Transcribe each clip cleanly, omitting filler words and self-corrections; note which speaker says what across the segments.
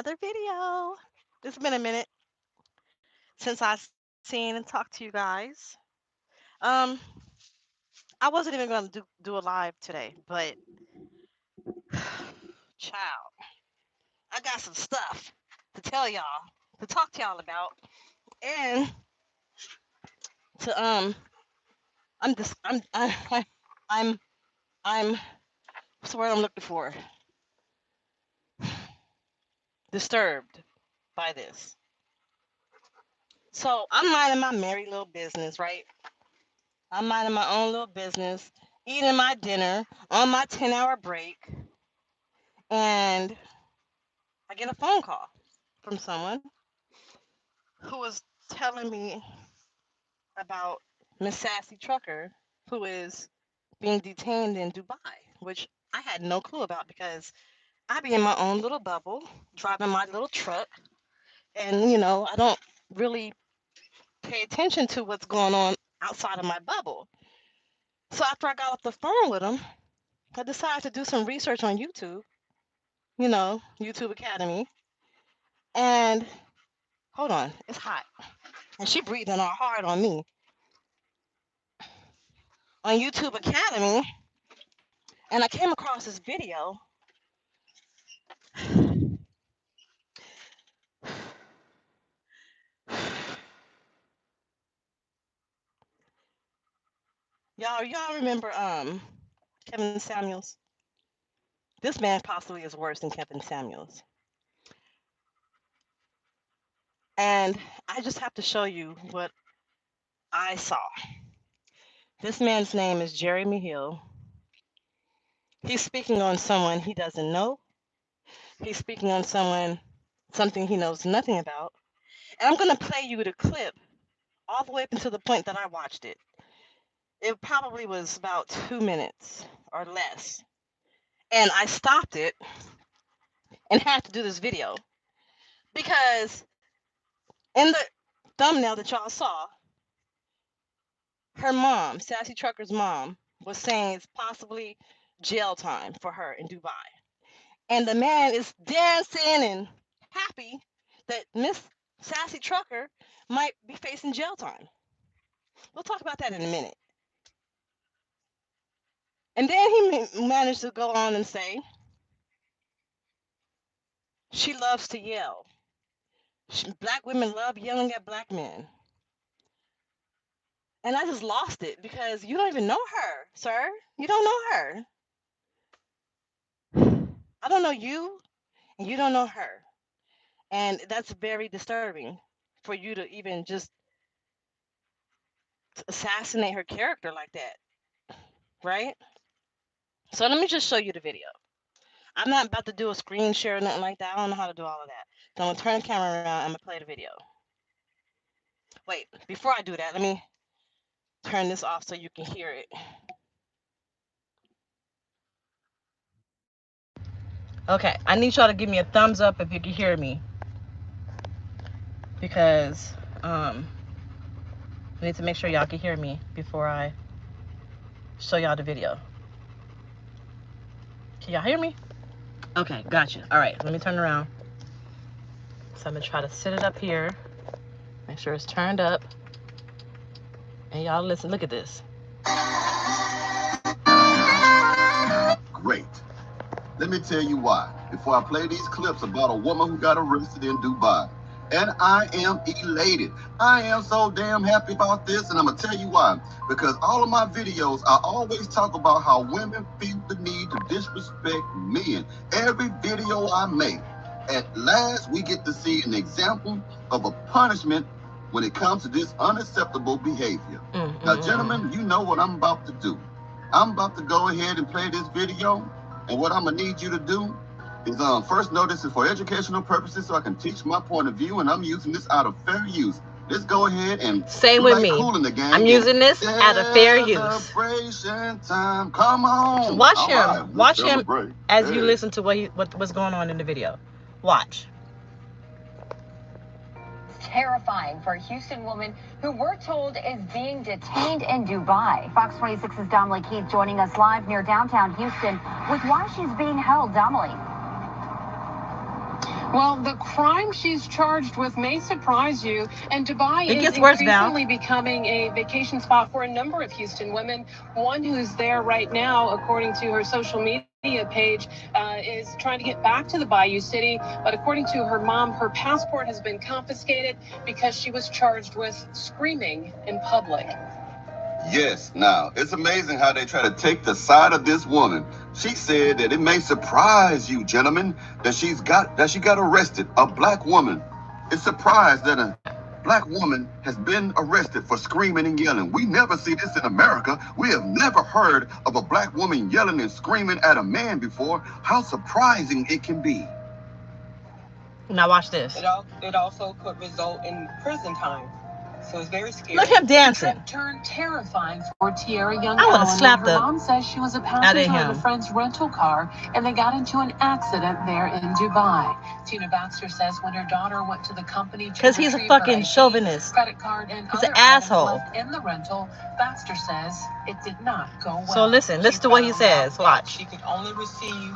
Speaker 1: another video. It's been a minute since I've seen and talked to you guys. Um, I wasn't even going to do a live today, but child, I got some stuff to tell y'all, to talk to y'all about, and to I'm just I'm I'm what's the word I'm looking for? Disturbed by this. So I'm minding my merry little business, right? I'm minding my own little business, eating my dinner on my 10-hour break, and I get a phone call from someone who was telling me about Miss Sassy Trucker, who is being detained in Dubai, which I had no clue about because I be in my own little bubble, driving my little truck, and I don't really pay attention to what's going on outside of my bubble. So after I got off the phone with him, I decided to do some research on YouTube, YouTube Academy. And hold on, it's hot. And she breathing all hard on me. On YouTube Academy, and I came across this video. Y'all remember Kevin Samuels? This man possibly is worse than Kevin Samuels. And I just have to show you what I saw. This man's name is Jeremy Hill. He's speaking on someone he doesn't know. He's speaking on something he knows nothing about. And I'm going to play you the clip all the way up until the point that I watched it. It probably was about 2 minutes or less. And I stopped it and had to do this video because in the thumbnail that y'all saw, her mom, Sassy Trucker's mom, was saying it's possibly jail time for her in Dubai. And the man is dancing and happy that Miss Sassy Trucker might be facing jail time. We'll talk about that in a minute. And then he managed to go on and say, she loves to yell. Black women love yelling at black men. And I just lost it because you don't even know her, sir. You don't know her. I don't know you, and you don't know her. And that's very disturbing for you to even just assassinate her character like that, right? So let me just show you the video. I'm not about to do a screen share or nothing like that. I don't know how to do all of that. So I'm going to turn the camera around. I'm going to play the video. Wait, before I do that, let me turn this off so you can hear it. Okay, I need y'all to give me a thumbs up if you can hear me. Because I need to make sure y'all can hear me before I show y'all the video. Can y'all hear me? Okay, gotcha. All right, let me turn around. So I'm gonna try to sit it up here. Make sure it's turned up. And y'all listen, look at this.
Speaker 2: Great. Let me tell you why. Before I play these clips about a woman who got arrested in Dubai. And I am elated. I am so damn happy about this, and I'm going to tell you why. Because all of my videos, I always talk about how women feel the need to disrespect men. Every video I make, at last we get to see an example of a punishment when it comes to this unacceptable behavior. Now, gentlemen, you know what I'm about to do. I'm about to go ahead and play this video, and what I'm going to need you to do is first know this is for educational purposes so I can teach my point of view, and I'm using this out of fair use. Let's go ahead and
Speaker 1: same with me.
Speaker 2: Cool in the game.
Speaker 1: I'm using this out of fair use.
Speaker 2: Celebration time. Come on.
Speaker 1: Watch him. Right, watch him as you listen to what's going on in the video. Watch.
Speaker 3: Terrifying for a Houston woman who we're told is being detained in Dubai. Fox 26's Domly Keith joining us live near downtown Houston with why she's being held. Domly. Well, the crime she's charged with may surprise you, and Dubai
Speaker 1: It
Speaker 3: is
Speaker 1: gets worse, Val.
Speaker 3: increasingly becoming a vacation spot for a number of Houston women. One who's there right now, according to her social media page, is trying to get back to the Bayou City, but according to her mom, her passport has been confiscated because she was charged with screaming in public.
Speaker 2: Yes, now, it's amazing how they try to take the side of this woman. She said that it may surprise you, gentlemen, that she got arrested, a black woman. It's surprised that a black woman has been arrested for screaming and yelling. We never see this in America. We have never heard of a black woman yelling and screaming at a man before. How surprising it can be.
Speaker 1: Now watch this.
Speaker 4: It also could result in prison time. So it's very scary.
Speaker 1: Look at him dancing.
Speaker 3: The trip turned terrifying for Tierra Young.
Speaker 1: I would have slapped
Speaker 3: her
Speaker 1: the
Speaker 3: mom says she was a
Speaker 1: out of
Speaker 3: passenger in
Speaker 1: him.
Speaker 3: a friend's rental car and they got into an accident there in Dubai. Tina Baxter says when her daughter went to the company
Speaker 1: Because he's a fucking chauvinist.
Speaker 3: credit card and
Speaker 1: He's
Speaker 3: other
Speaker 1: an asshole.
Speaker 3: items left in the rental, Baxter says it did not go well.
Speaker 1: So listen to what he says. Watch.
Speaker 4: She could only receive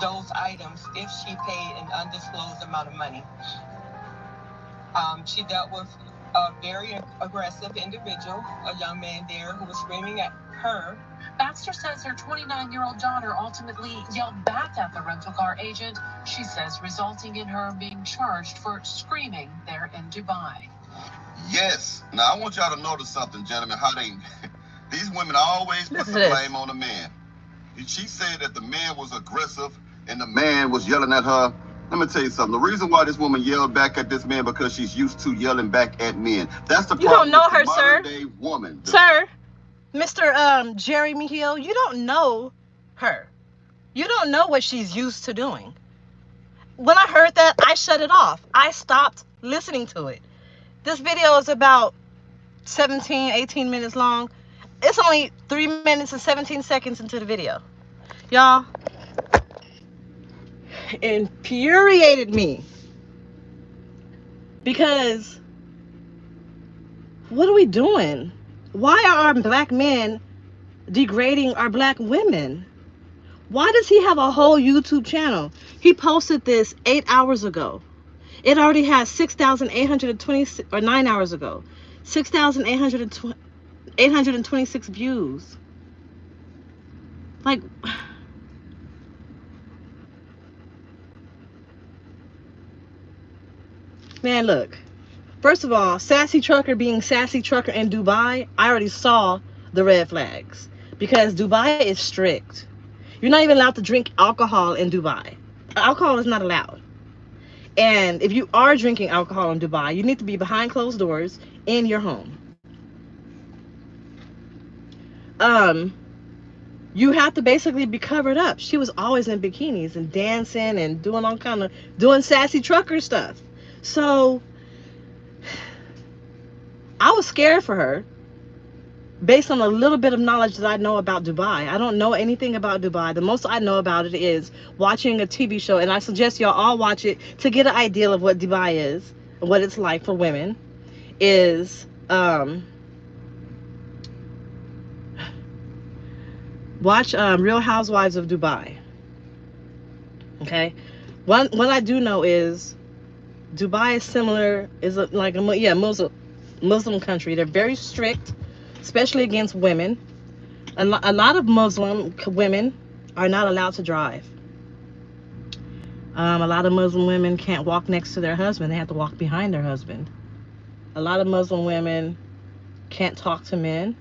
Speaker 4: those items if she paid an undisclosed amount of money. She dealt with a very aggressive individual, a young man there who was screaming at her.
Speaker 3: Baxter says her 29-year-old daughter ultimately yelled back at the rental car agent, she says, resulting in her being charged for screaming there in Dubai.
Speaker 2: Yes. Now, I want y'all to notice something, gentlemen, how these women always put the blame on the man. She said that the man was aggressive and the man was yelling at her. Let me tell you something. The reason why this woman yelled back at this man because she's used to yelling back at men. That's the problem.
Speaker 1: You don't know
Speaker 2: with
Speaker 1: her,
Speaker 2: the
Speaker 1: sir.
Speaker 2: modern-day woman.
Speaker 1: Sir, Mr. Jeremy Hill, you don't know her. You don't know what she's used to doing. When I heard that, I shut it off. I stopped listening to it. This video is about 17, 18 minutes long. It's only 3 minutes and 17 seconds into the video. Y'all, infuriated me. Because what are we doing? Why are our black men degrading our black women? Why does he have a whole YouTube channel? He posted this 8 hours ago. It already has 6,820, or 9 hours ago, 6,826 views. Like, man, look. First of all, Sassy Trucker being Sassy Trucker in Dubai, I already saw the red flags. Because Dubai is strict. You're not even allowed to drink alcohol in Dubai. Alcohol is not allowed. And if you are drinking alcohol in Dubai, you need to be behind closed doors in your home. You have to basically be covered up. She was always in bikinis and dancing and doing all kind of, doing Sassy Trucker stuff. So I was scared for her based on a little bit of knowledge that I know about Dubai. I don't know anything about Dubai. The most I know about it is watching a TV show, and I suggest y'all all watch it to get an idea of what Dubai is, what it's like for women, is watch Real Housewives of Dubai. Okay? What I do know is Dubai is similar, is like a Muslim country. They're very strict, especially against women. A lot of Muslim women are not allowed to drive. A lot of Muslim women can't walk next to their husband. They have to walk behind their husband. A lot of Muslim women can't talk to men.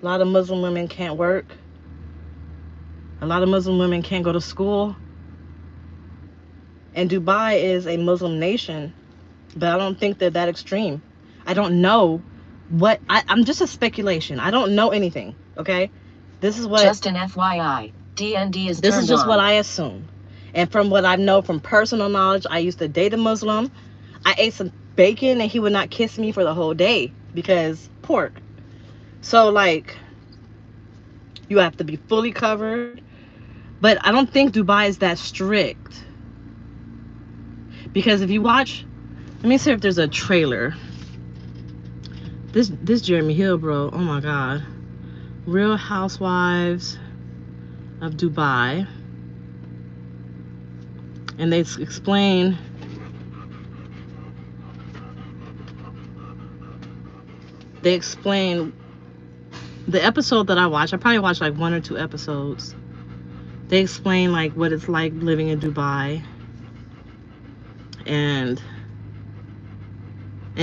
Speaker 1: A lot of Muslim women can't work. A lot of Muslim women can't go to school. And Dubai is a Muslim nation, but I don't think they're that extreme. I don't know what, I'm just a speculation. I don't know anything, okay? This is what...
Speaker 5: Just an FYI, DND is
Speaker 1: This
Speaker 5: turned
Speaker 1: is just
Speaker 5: on.
Speaker 1: what I assume. And from what I know from personal knowledge, I used to date a Muslim. I ate some bacon and he would not kiss me for the whole day because pork. So, like, you have to be fully covered. But I don't think Dubai is that strict. Because if you watch, let me see if there's a trailer. This Jeremy Hill, bro, oh my God. Real Housewives of Dubai. and they explain the episode that I watched. I probably watched like 1 or 2 episodes. They explain like what it's like living in Dubai and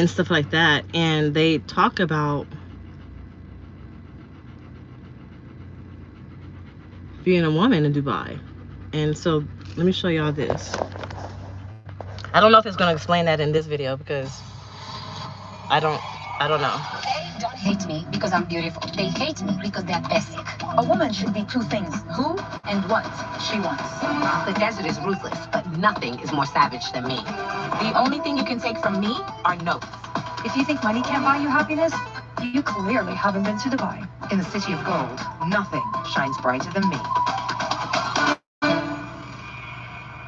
Speaker 1: stuff like that, and they talk about being a woman in Dubai. And so let me show y'all this. I don't know if it's going to explain that in this video because I don't know.
Speaker 6: They don't hate me because I'm beautiful. They hate me because they're basic. A woman should be 2 things: who and what she wants.
Speaker 7: The desert is ruthless, but nothing is more savage than me. The only thing you can take from me are notes.
Speaker 6: If you think money can't buy you happiness, you clearly haven't been to Dubai.
Speaker 7: In the city of gold, nothing shines brighter than me.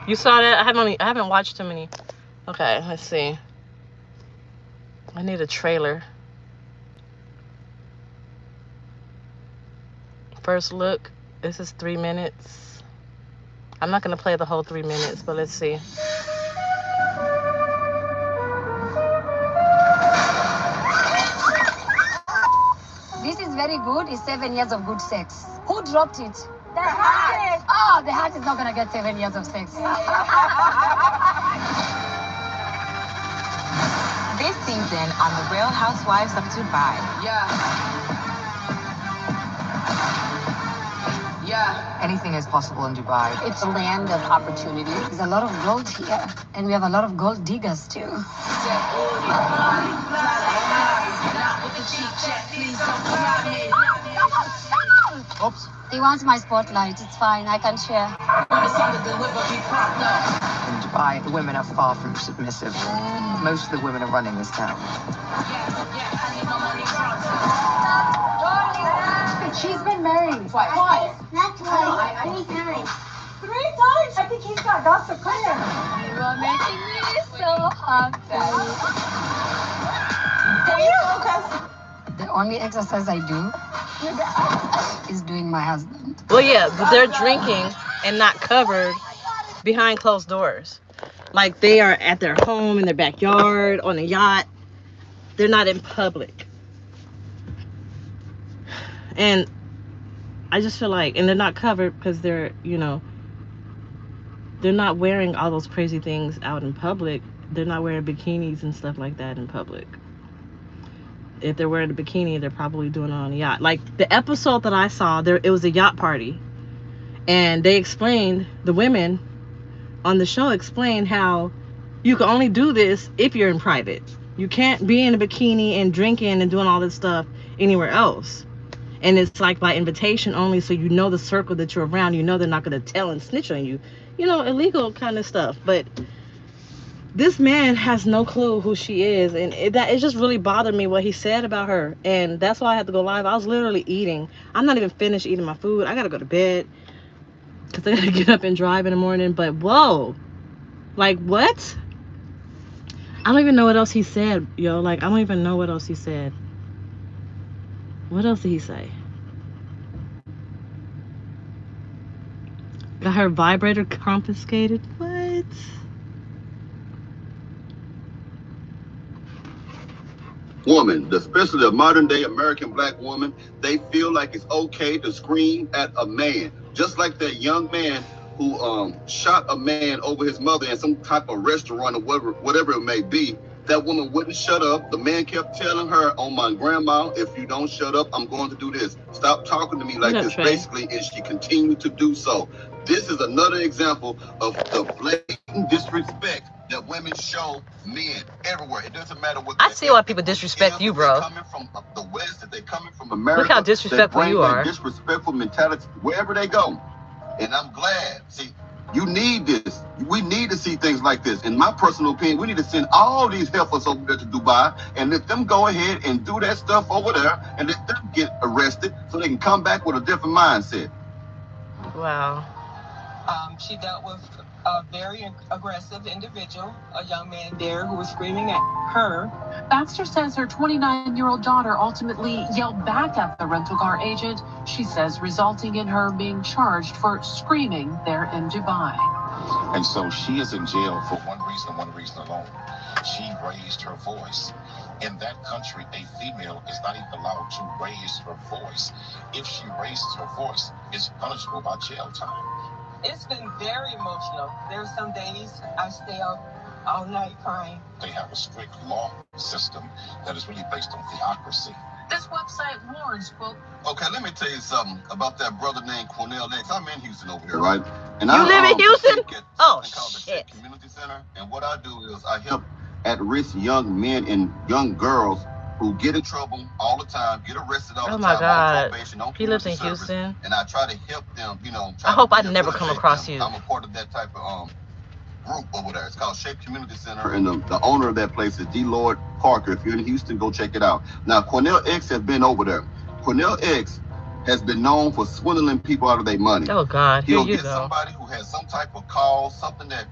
Speaker 1: You saw that? I haven't watched too many. Okay, let's see. I need a trailer. First look. This is 3 minutes. I'm not gonna play the whole 3 minutes, but let's see.
Speaker 6: This is very good. It's 7 years of good sex. Who dropped it? The heart. Oh, the heart is not gonna get 7 years of sex.
Speaker 7: This season on The Real Housewives of Dubai. Yeah. Anything is possible in Dubai.
Speaker 6: It's a land of opportunity. There's a lot of gold here, and we have a lot of gold diggers too.
Speaker 2: Oops.
Speaker 6: He wants my spotlight. It's fine. I can share.
Speaker 7: In Dubai, the women are far from submissive. Most of the women are running this town.
Speaker 6: She's been married twice.
Speaker 8: Not twice. 3 times.
Speaker 6: 3 times? I think he's got gossip. You are making me so happy. The only exercise I do is doing my husband.
Speaker 1: Well, yeah, but they're drinking and not covered behind closed doors. Like they are at their home, in their backyard, on a yacht. They're not in public. And I just feel like, and they're not covered because they're, you know, they're not wearing all those crazy things out in public. They're not wearing bikinis and stuff like that in public. If they're wearing a bikini, they're probably doing it on a yacht. Like the episode that I saw, it was a yacht party. And they explained, the women on the show explained how you can only do this if you're in private. You can't be in a bikini and drinking and doing all this stuff anywhere else. And it's like by invitation only, so you know the circle that you're around. You know they're not going to tell and snitch on you. You know, illegal kind of stuff. But this man has no clue who she is, and it just really bothered me what he said about her. And that's why I had to go live. I was literally eating. I'm not even finished eating my food. I gotta go to bed because I gotta get up and drive in the morning. But whoa, like what? I don't even know what else he said, yo. Like I don't even know what else he said. What else did he say? Got her vibrator confiscated. What?
Speaker 2: Woman, especially the modern day American black woman, they feel like it's okay to scream at a man. Just like that young man who shot a man over his mother in some type of restaurant or whatever it may be. That woman wouldn't shut up. The man kept telling her, "Oh my grandma, if you don't shut up, I'm going to do this. Stop talking to me like this," basically, and she continued to do so. This is another example of the blatant disrespect that women show men everywhere. It doesn't matter what.
Speaker 1: I see why people disrespect you, bro.
Speaker 2: They're coming from the West, if they're coming from America.
Speaker 1: Look how disrespectful you are.
Speaker 2: Disrespectful mentality wherever they go, and I'm glad. See, you need this. We need to see things like this. In my personal opinion, we need to send all these heifers over there to Dubai and let them go ahead and do that stuff over there and let them get arrested so they can come back with a different mindset.
Speaker 1: Wow.
Speaker 4: She dealt with a very aggressive individual, a young man there who was screaming at her.
Speaker 3: Baxter says her 29-year-old daughter ultimately yelled back at the rental car agent, she says, resulting in her being charged for screaming there in Dubai.
Speaker 2: And so she is in jail for one reason alone. She raised her voice. In that country, a female is not even allowed to raise her voice. If she raises her voice, it's punishable by jail time.
Speaker 4: It's been very emotional. There are some days I stay up all night crying.
Speaker 2: They have a strict law system that is really based on theocracy.
Speaker 7: This website warns, quote,
Speaker 2: Okay, let me tell you something about that brother named Cornell X. I'm in Houston over here, right? And
Speaker 1: You live in Houston?
Speaker 2: At
Speaker 1: Oh,
Speaker 2: something called the
Speaker 1: shit.
Speaker 2: S.H.E Community Center. And what I do is I help at-risk young men and young girls who get in trouble all the time, get arrested all the time, on probation, on
Speaker 1: He lives in
Speaker 2: community service,
Speaker 1: Houston.
Speaker 2: and I try to help them, you know.
Speaker 1: I hope I never come across you.
Speaker 2: I'm a part of that type of group over there. It's called S.H.E Community Center, and the owner of that place is D. Lloyd Parker. If you're in Houston, go check it out. Now, Cornell X has been over there. Cornell X has been known for swindling people out of their money.
Speaker 1: Oh God, here
Speaker 2: He'll
Speaker 1: you
Speaker 2: get
Speaker 1: go.
Speaker 2: somebody who has some type of call, something that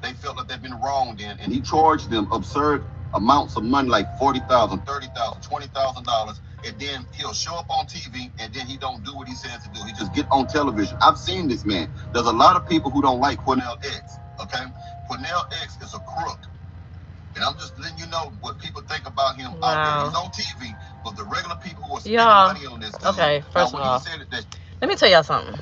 Speaker 2: they felt like they've been wronged in, and he charged them absurd amounts of money, like $40,000, $30,000, $20,000, and then he'll show up on TV, and then he don't do what he says to do. He just get on television. I've seen this man. There's a lot of people who don't like Cornell X. Okay, Cornell X is a crook. And I'm just letting you know what people think about him out there. He's on TV, but the regular people who are spending money on this.
Speaker 1: Okay, first of all, let me tell y'all something.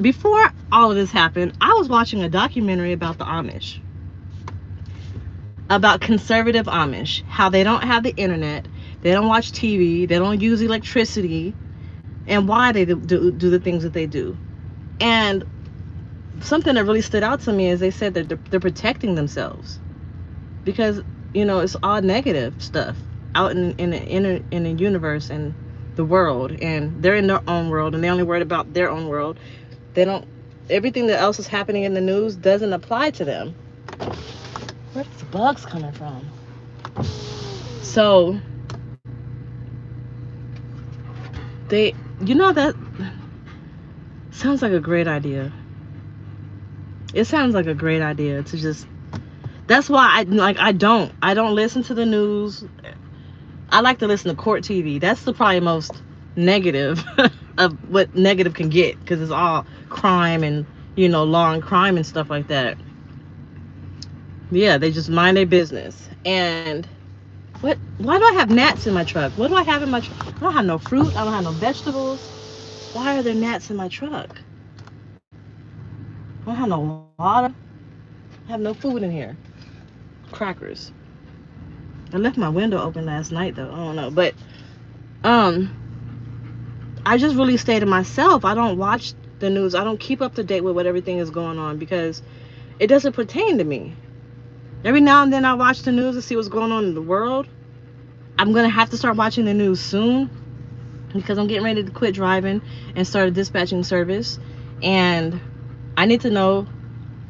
Speaker 1: Before all of this happened, I was watching a documentary about the Amish. About conservative Amish. How they don't have the internet, they don't watch TV, they don't use electricity, and why they do the things that they do. And something that really stood out to me is they said that they're protecting themselves because, you know, it's all negative stuff out in the universe and the world, and they're in their own world, and they're only worried about their own world. They don't, everything that else is happening in the news doesn't apply to them. Where are these bugs coming from? So they, you know, that sounds like a great idea. It sounds like a great idea to just, that's why I don't listen to the news. I like to listen to court TV. That's the probably most negative of what negative can get, because it's all crime and, you know, law and crime and stuff like that. Yeah, they just mind their business. And why do I have gnats in my truck? What do I have in my truck? I don't have no fruit. I don't have no vegetables. Why are there gnats in my truck? I don't have no water. I have no food in here. Crackers. I left my window open last night though. I don't know. But I just really stay to myself. I don't watch the news. I don't keep up to date with what everything is going on because it doesn't pertain to me. Every now and then I watch the news to see what's going on in the world. I'm going to have to start watching the news soon because I'm getting ready to quit driving and start a dispatching service. And I need to know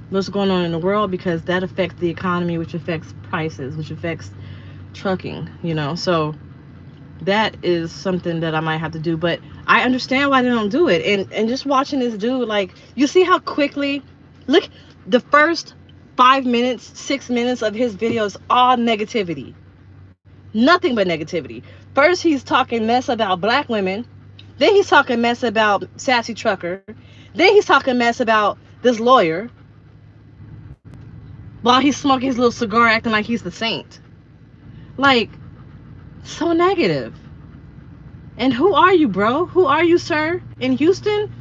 Speaker 1: what's going on in the world because that affects the economy, which affects prices, which affects trucking, you know. So that is something that I might have to do, but I understand why they don't do it. And just watching this dude, like, you see how quickly, look, the first 5 minutes, 6 minutes of his video is all negativity. Nothing but negativity. First he's talking mess about black women, then he's talking mess about Sassy Trucker, then he's talking mess about this lawyer while he's smoking his little cigar acting like he's the saint. Like, so negative. And who are you, bro? Who are you, sir? In Houston?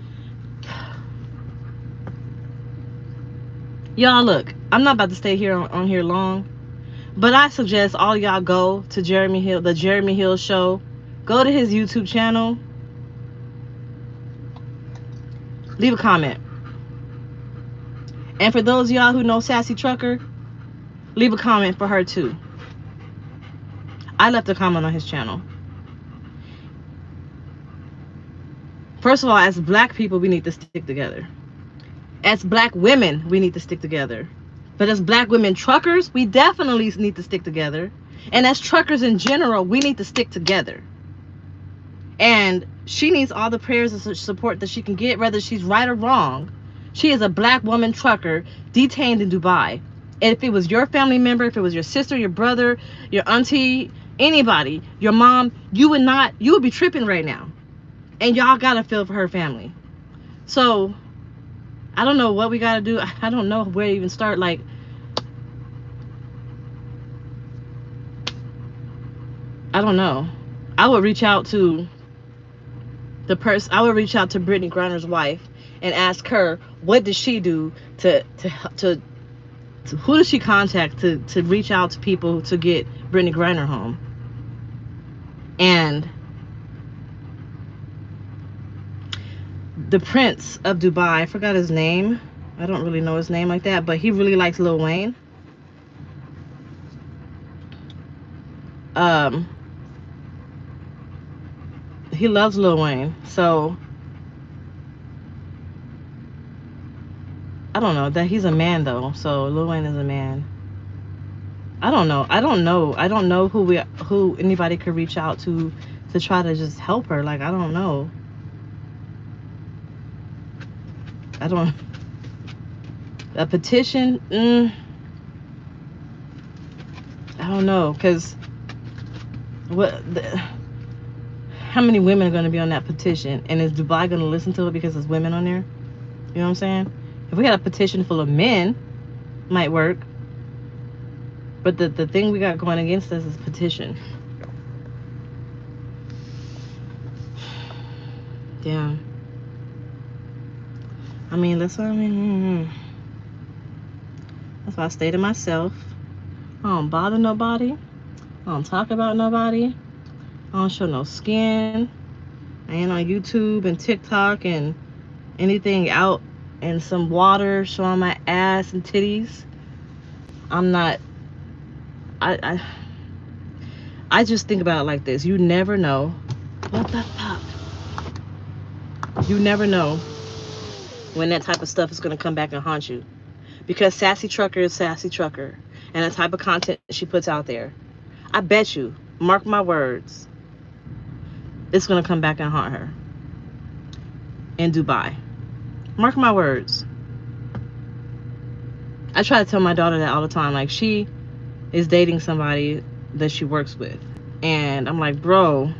Speaker 1: Y'all, look, I'm not about to stay here on here long, but I suggest all y'all go to Jeremy Hill, the Jeremy Hill Show. Go to his YouTube channel. Leave a comment. And for those of y'all who know Sassy Trucker, leave a comment for her too. I left a comment on his channel. First of all, as black people, we need to stick together. As black women, we need to stick together. But as black women truckers, we definitely need to stick together. And as truckers in general, we need to stick together. And she needs all the prayers and support that she can get, whether she's right or wrong. She is a black woman trucker detained in Dubai. And if it was your family member, if it was your sister, your brother, your auntie, anybody, your mom, you would be tripping right now. And y'all gotta feel for her family. So I don't know what we gotta do. I don't know where to even start. Like, I don't know. I would reach out to I would reach out to Brittany Griner's wife and ask her what did she do to who does she contact to reach out to people to get Brittany Griner home. And the Prince of Dubai, I forgot his name. I don't really know his name like that, but he really likes Lil Wayne. Um, he loves Lil Wayne, so I don't know that he's a man though. So Lil Wayne is a man. I don't know. I don't know who anybody could reach out to try to just help her. Like, I don't know. I don't. A petition? I don't know, cause how many women are going to be on that petition? And is Dubai going to listen to it because there's women on there? You know what I'm saying? If we had a petition full of men, might work. But the thing we got going against us is petition. Damn. I mean, that's what I mean. That's why I stay to myself. I don't bother nobody. I don't talk about nobody. I don't show no skin. I ain't on YouTube and TikTok and anything out in some water showing my ass and titties. I'm not. I just think about it like this. You never know. What the fuck? You never know when that type of stuff is gonna come back and haunt you. Because Sassy Trucker is Sassy Trucker, and the type of content she puts out there, I bet you, mark my words, it's gonna come back and haunt her in Dubai. Mark my words. I try to tell my daughter that all the time. Like, she is dating somebody that she works with, and I'm like, bro,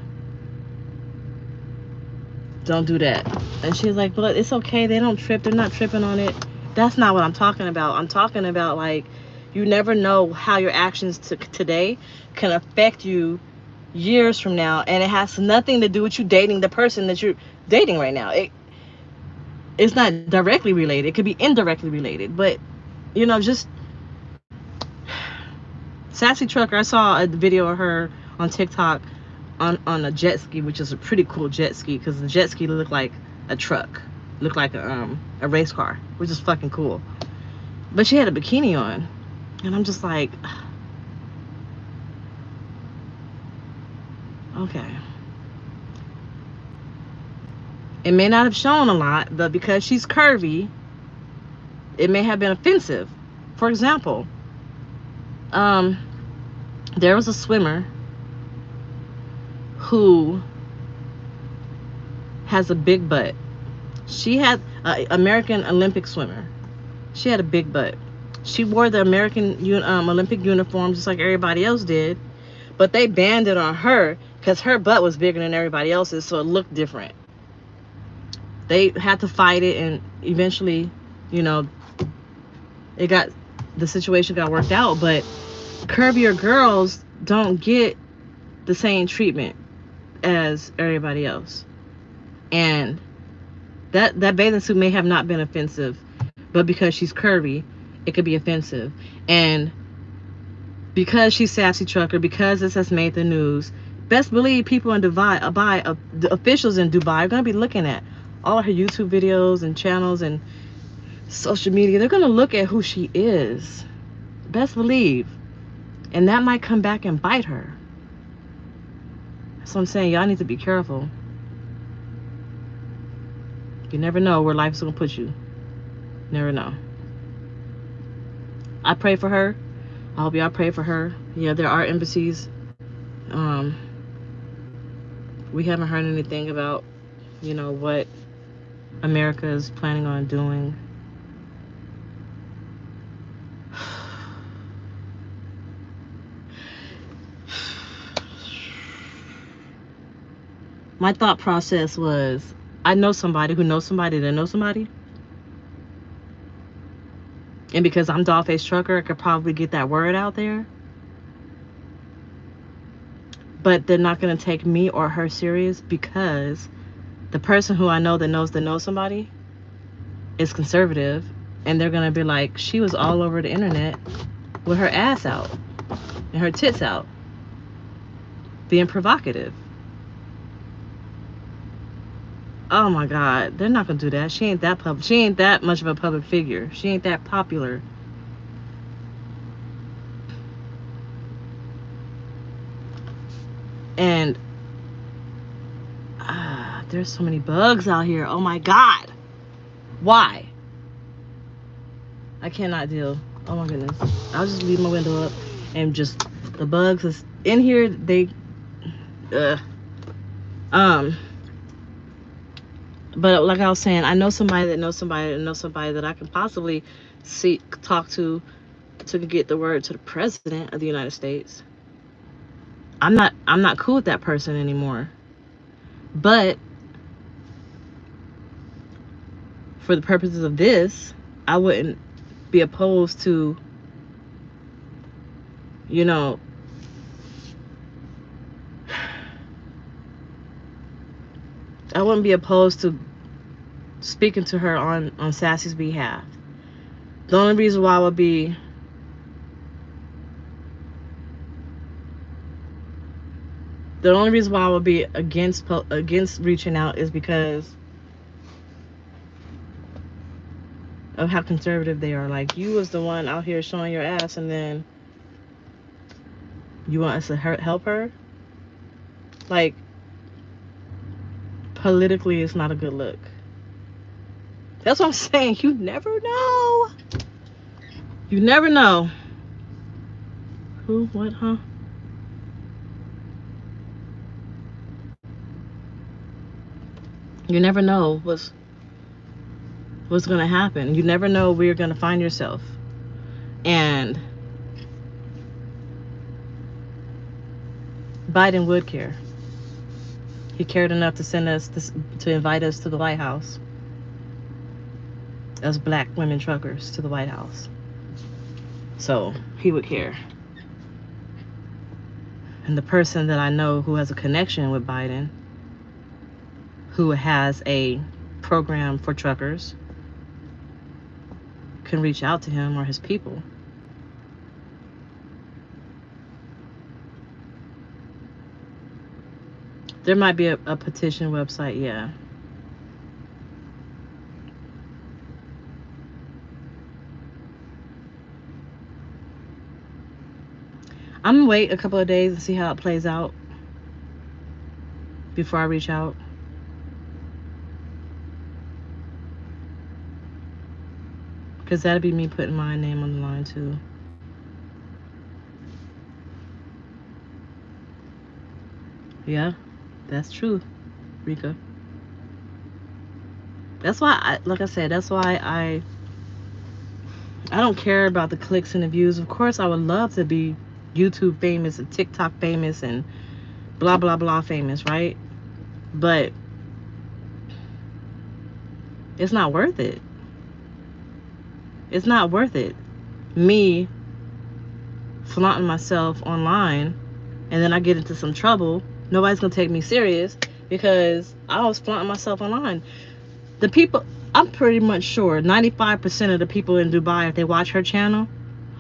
Speaker 1: don't do that. And she's like, but it's okay, they don't trip, they're not tripping on it. That's not what I'm talking about. I'm talking about, like, you never know how your actions today can affect you years from now, and it has nothing to do with you dating the person that you're dating right now. It's not directly related. It could be indirectly related, but you know, just Sassy Trucker. I saw a video of her on TikTok on a jet ski, which is a pretty cool jet ski, because the jet ski looked like a truck, looked like a race car, which is fucking cool. But she had a bikini on, and I'm just like, okay. It may not have shown a lot, but because she's curvy, it may have been offensive. For example, there was a swimmer who has a big butt. She had an American Olympic swimmer. She had a big butt. She wore the American Olympic uniform just like everybody else did, but they banned it on her because her butt was bigger than everybody else's, so it looked different. They had to fight it, and eventually, you know, the situation got worked out. But curvier girls don't get the same treatment as everybody else, and that bathing suit may have not been offensive, but because she's curvy, it could be offensive. And because she's Sassy Trucker, because this has made the news, best believe people in Dubai, the officials in Dubai, are going to be looking at all of her YouTube videos and channels and social media. They're going to look at who she is. Best believe. And that might come back and bite her. So I'm saying, y'all need to be careful. You never know where life's going to put you. Never know. I pray for her. I hope y'all pray for her. Yeah, there are embassies. We haven't heard anything about, you know, what America is planning on doing. My thought process was, I know somebody who knows somebody that knows somebody. And because I'm DollFace Trucker, I could probably get that word out there. But they're not going to take me or her serious because the person who I know that knows somebody is conservative. And they're going to be like, she was all over the internet with her ass out and her tits out, being provocative. Oh my God, they're not gonna do that. She ain't that public. She ain't that much of a public figure. She ain't that popular. And there's so many bugs out here. Oh my God, why? I cannot deal. Oh my goodness. I'll just leave my window up and just the bugs is in here. They, But like I was saying, I know somebody that knows somebody that knows somebody that I can possibly talk to get the word to the president of the United States. I'm not cool with that person anymore. But for the purposes of this, I wouldn't be opposed to, you know, I wouldn't be opposed to speaking to her on Sassy's behalf. The only reason why I would be against reaching out is because of how conservative they are. Like, you was the one out here showing your ass, and then you want us to help her. Like, politically, it's not a good look. That's what I'm saying. You never know. You never know. Who? What? Huh? You never know what's gonna happen. You never know where you're gonna find yourself. And Biden would care. He cared enough to send us to invite us to the White House as black women truckers to the White House. So he would care. And the person that I know who has a connection with Biden, who has a program for truckers, can reach out to him or his people. There might be a petition website, yeah. I'm gonna wait a couple of days and see how it plays out before I reach out. Because that'll be me putting my name on the line too. Yeah, that's true, Rika. That's why, like I said, that's why I don't care about the clicks and the views. Of course, I would love to be YouTube famous and TikTok famous and blah, blah, blah famous, right? But it's not worth it. It's not worth it. Me flaunting myself online and then I get into some trouble. Nobody's going to take me serious because I was flaunting myself online. The people, I'm pretty much sure 95% of the people in Dubai, if they watch her channel,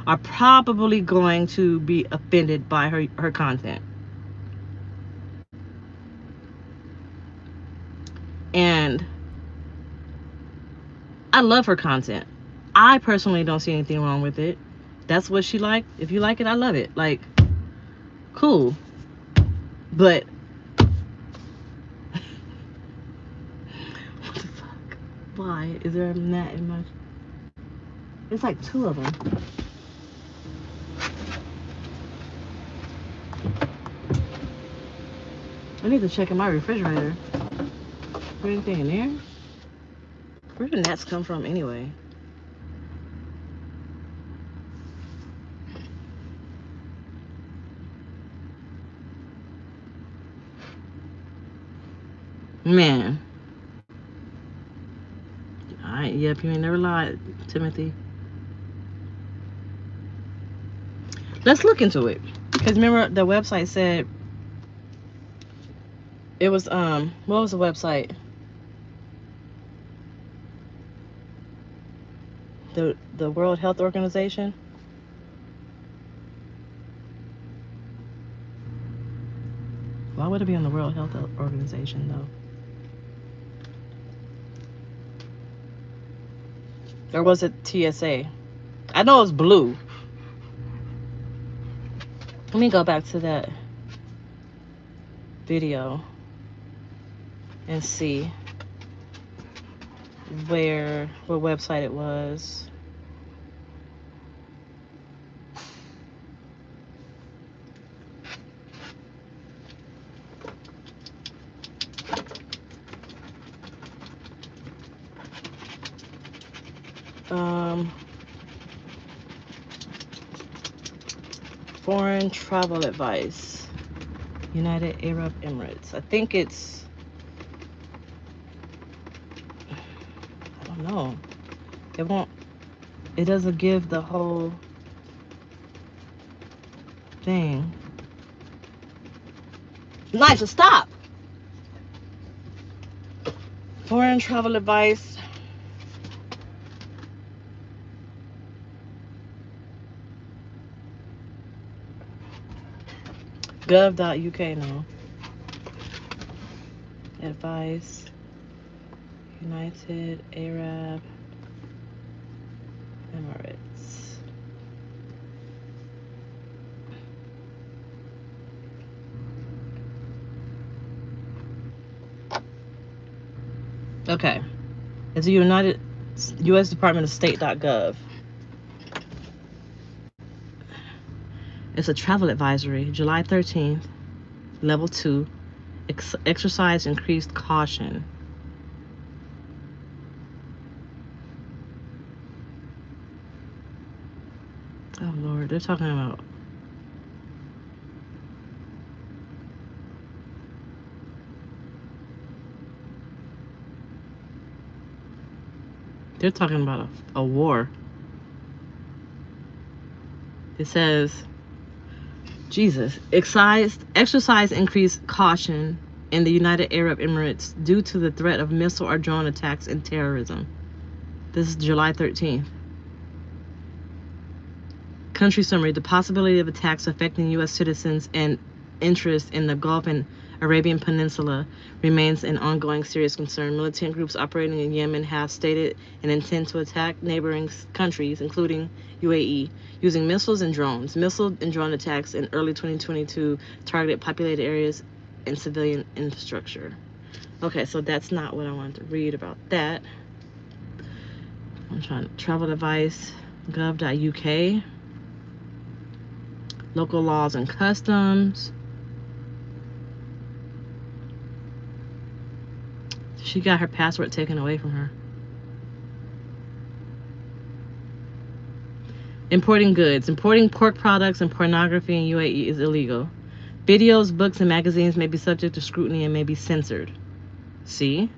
Speaker 1: are probably going to be offended by her content. And I love her content. I personally don't see anything wrong with it. That's what she liked. If you like it, I love it. Like, cool. But what the fuck? Why is there a gnat in my? It's like two of them. I need to check in my refrigerator. Is there anything in there? Where do gnats come from anyway? Man. Alright, yep, you ain't never lied, Timothy. Let's look into it. Because remember, the website said it was, what was the website? The World Health Organization? Why would it be on the World Health Organization, though? Or was it TSA? I know it's blue. Let me go back to that video and see what website it was. Foreign travel advice. United Arab Emirates. I think it's, I don't know. It doesn't give the whole thing. Elijah, stop! Foreign travel advice. Gov.uk, no. Advice. United Arab Emirates. Okay. It's a U.S. Department of State.gov. It's a travel advisory, July 13th, level 2. Exercise increased caution. Oh, Lord. They're talking about a war. It says, Jesus, exercise increased caution in the United Arab Emirates due to the threat of missile or drone attacks and terrorism. This is July 13th. Country summary. The possibility of attacks affecting U.S. citizens and interests in the Gulf and Arabian Peninsula remains an ongoing serious concern. Militant groups operating in Yemen have stated an intent to attack neighboring countries, including UAE, using missiles and drones. Missile and drone attacks in early 2022 targeted populated areas and civilian infrastructure. Okay, so that's not what I wanted to read about that. I'm trying to travel advice, gov.uk. Local laws and customs. She got her password taken away from her. Importing goods. Importing pork products and pornography in UAE is illegal. Videos, books, and magazines may be subject to scrutiny and may be censored. See?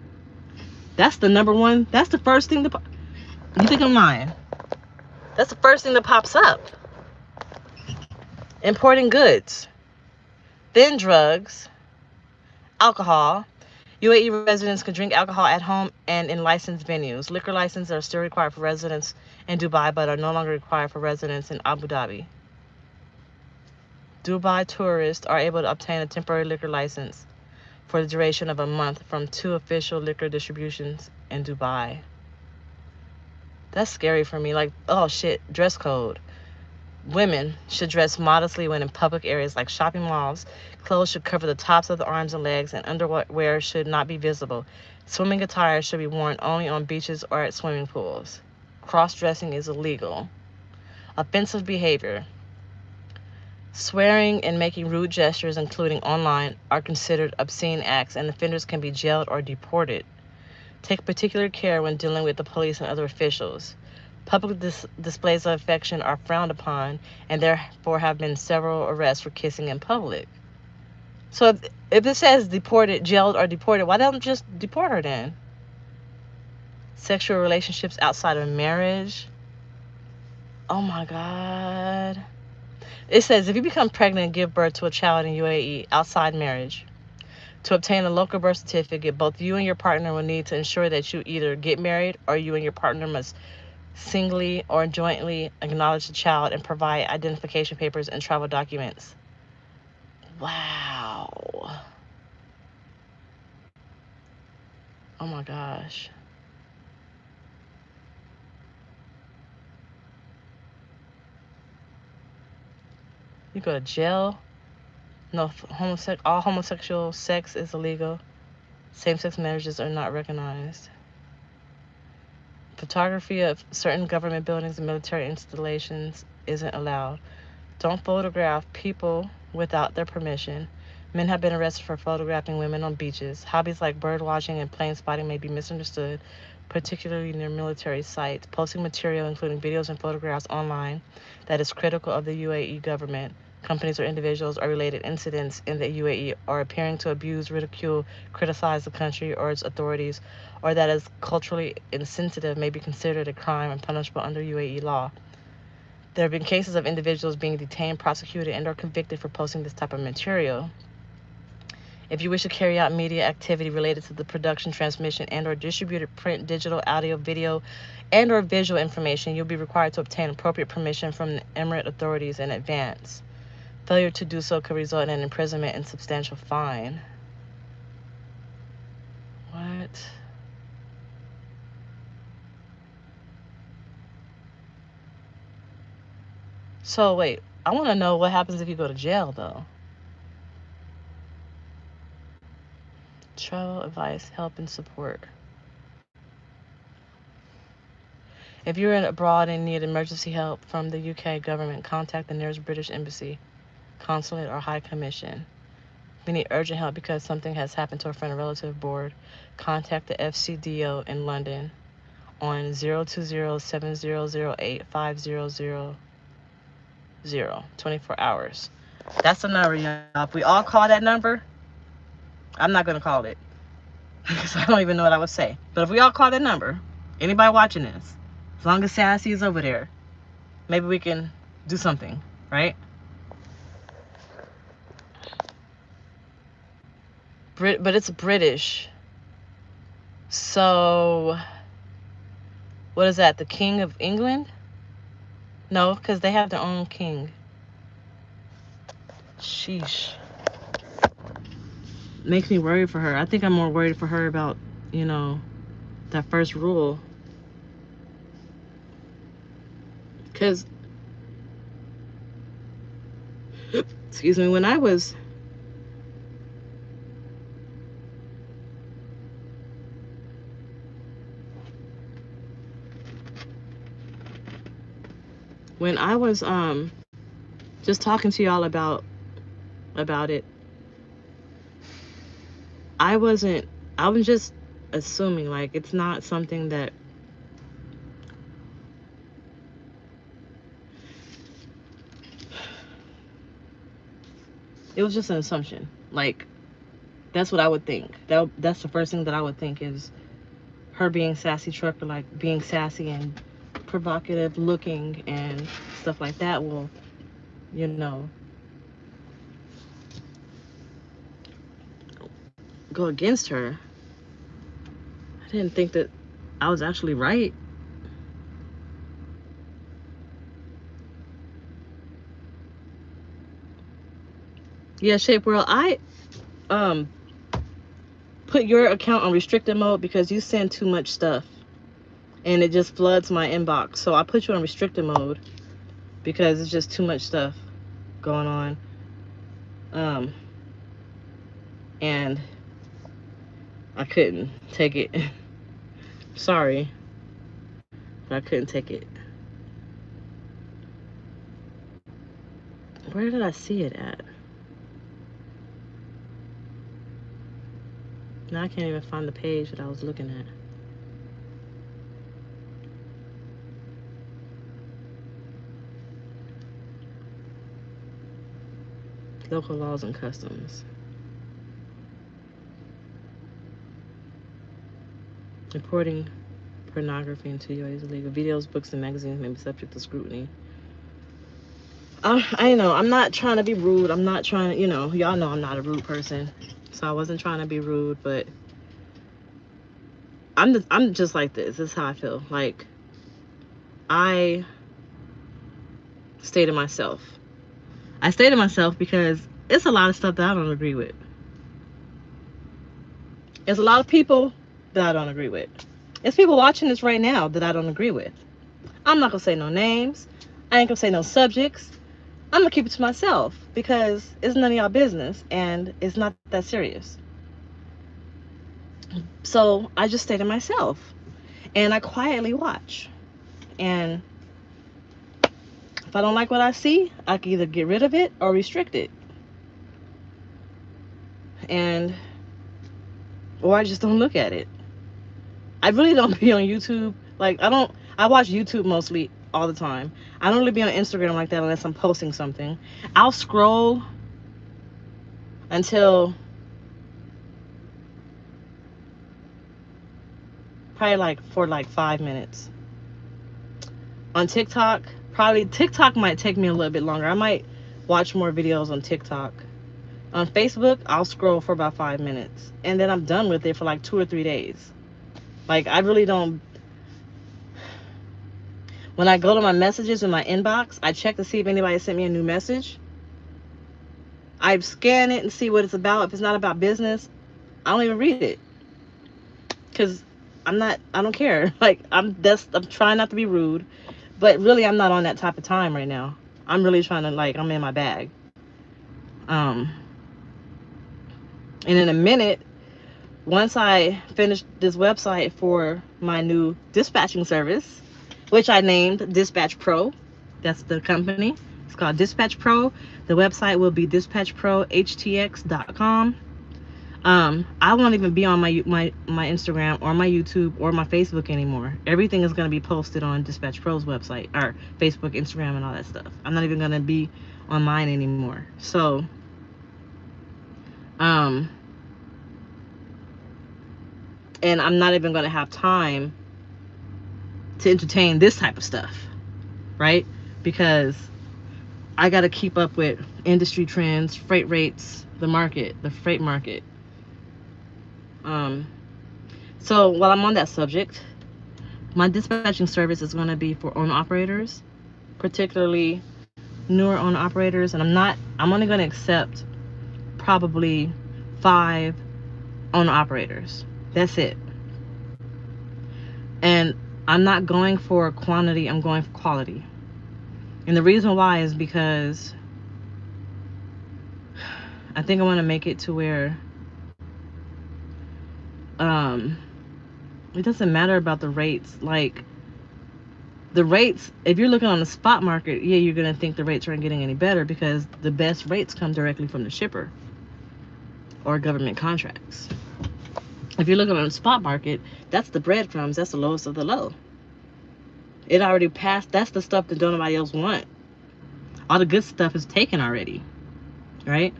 Speaker 1: That's the number one. That's the first thing that... You think I'm lying? That's the first thing that pops up. Importing goods. Then drugs. Alcohol. UAE residents can drink alcohol at home and in licensed venues. Liquor licenses are still required for residents in Dubai, but are no longer required for residents in Abu Dhabi. Dubai tourists are able to obtain a temporary liquor license for the duration of a month from 2 official liquor distributions in Dubai. That's scary for me. Like, oh shit, dress code. Women should dress modestly when in public areas like shopping malls. Clothes should cover the tops of the arms and legs, and underwear should not be visible. Swimming attire should be worn only on beaches or at swimming pools. Cross-dressing is illegal. Offensive behavior. Swearing and making rude gestures, including online, are considered obscene acts, and offenders can be jailed or deported. Take particular care when dealing with the police and other officials. Public displays of affection are frowned upon, and therefore have been several arrests for kissing in public. So if it says deported, jailed, or deported, why don't just deport her then? Sexual relationships outside of marriage. Oh my God. It says if you become pregnant and give birth to a child in UAE outside marriage, to obtain a local birth certificate, both you and your partner will need to ensure that you either get married or you and your partner must singly or jointly acknowledge the child and provide identification papers and travel documents. Wow. Oh my gosh. You go to jail. No, all homosexual sex is illegal. Same-sex marriages are not recognized. Photography of certain government buildings and military installations isn't allowed. Don't photograph people without their permission. Men have been arrested for photographing women on beaches. Hobbies like bird watching and plane spotting may be misunderstood, particularly near military sites. Posting material, including videos and photographs, online that is critical of the UAE government, companies, or individuals or related incidents in the UAE, or appearing to abuse, ridicule, criticize the country or its authorities, or that is culturally insensitive, may be considered a crime and punishable under UAE law. There have been cases of individuals being detained, prosecuted, and/or convicted for posting this type of material. If you wish to carry out media activity related to the production, transmission, and/or distributed print, digital, audio, video, and/or visual information, you'll be required to obtain appropriate permission from the Emirate authorities in advance. Failure to do so could result in imprisonment and substantial fine. What? So wait, I want to know what happens if you go to jail though. Travel advice, help, and support. If you're abroad and need emergency help from the UK government, contact the nearest British embassy, consulate, or high commission. If you need urgent help because something has happened to a friend or relative board, contact the FCDO in London on 020-7008-5000, 24 hours. That's the number, y'all. If we all call that number, I'm not going to call it because I don't even know what I would say. But if we all call that number, anybody watching this, as long as Sassy is over there, maybe we can do something, right? But it's British. So, what is that? The King of England? No, because they have their own king. Sheesh. Makes me worried for her. I think I'm more worried for her about, you know, that first rule. Because, excuse me, when I was just talking to y'all about it, I was just assuming like it's not something that it was just an assumption. Like that's what I would think. That's the first thing that I would think is her being sassy trucker, like being sassy and provocative looking and stuff like that will, you know, go against her. I didn't think that I was actually right. Yeah, Shape World, I um put your account on restricted mode because you send too much stuff and it just floods my inbox. So I put you on restricted mode because it's just too much stuff going on. And I couldn't take it. Sorry, but I couldn't take it. Where did I see it at? Now I can't even find the page that I was looking at. Local laws and customs. Reporting pornography into UA is illegal. Videos, books, and magazines may be subject to scrutiny. I know I'm not trying to be rude. I'm not trying to, y'all know I'm not a rude person. So I wasn't trying to be rude, but I'm just like this. This is how I feel. Like, I stay to myself. I stay to myself because it's a lot of stuff that I don't agree with. There's a lot of people that I don't agree with. There's people watching this right now that I don't agree with. I'm not going to say no names. I ain't going to say no subjects. I'm going to keep it to myself because it's none of y'all business and it's not that serious. So I just stay to myself and I quietly watch. And if I don't like what I see, I can either get rid of it or restrict it. Or I just don't look at it. I really don't be on YouTube. Like, I watch YouTube mostly all the time. I don't really be on Instagram like that unless I'm posting something. I'll scroll until probably for 5 minutes. On TikTok might take me a little bit longer. I might watch more videos on TikTok. On Facebook, I'll scroll for about 5 minutes. And then I'm done with it for 2 or 3 days. Like, I really don't. When I go to my messages in my inbox, I check to see if anybody sent me a new message. I scan it and see what it's about. If it's not about business, I don't even read it. Because I don't care. Like, I'm trying not to be rude. But really, I'm not on that type of time right now. I'm really trying to, I'm in my bag. And in a minute, once I finish this website for my new dispatching service, which I named Dispatch Pro. That's the company. It's called Dispatch Pro. The website will be dispatchprohtx.com. I won't even be on my Instagram or my YouTube or my Facebook anymore. Everything is going to be posted on Dispatch Pro's website, or Facebook, Instagram, and all that stuff. I'm not even going to be on mine anymore. So, and I'm not even going to have time to entertain this type of stuff, right? Because I got to keep up with industry trends, freight rates, the freight market. So while I'm on that subject, my dispatching service is going to be for owner operators, particularly newer owner operators, and I'm only going to accept probably 5 owner operators. That's it. And I'm not going for quantity, I'm going for quality. And the reason why is because I think I want to make it to where it doesn't matter about the rates. Like, the rates, if you're looking on the spot market, yeah, you're going to think the rates aren't getting any better because the best rates come directly from the shipper or government contracts. If you're looking on the spot market, that's the breadcrumbs. That's the lowest of the low. It already passed. That's the stuff that don't nobody else want. All the good stuff is taken already, right?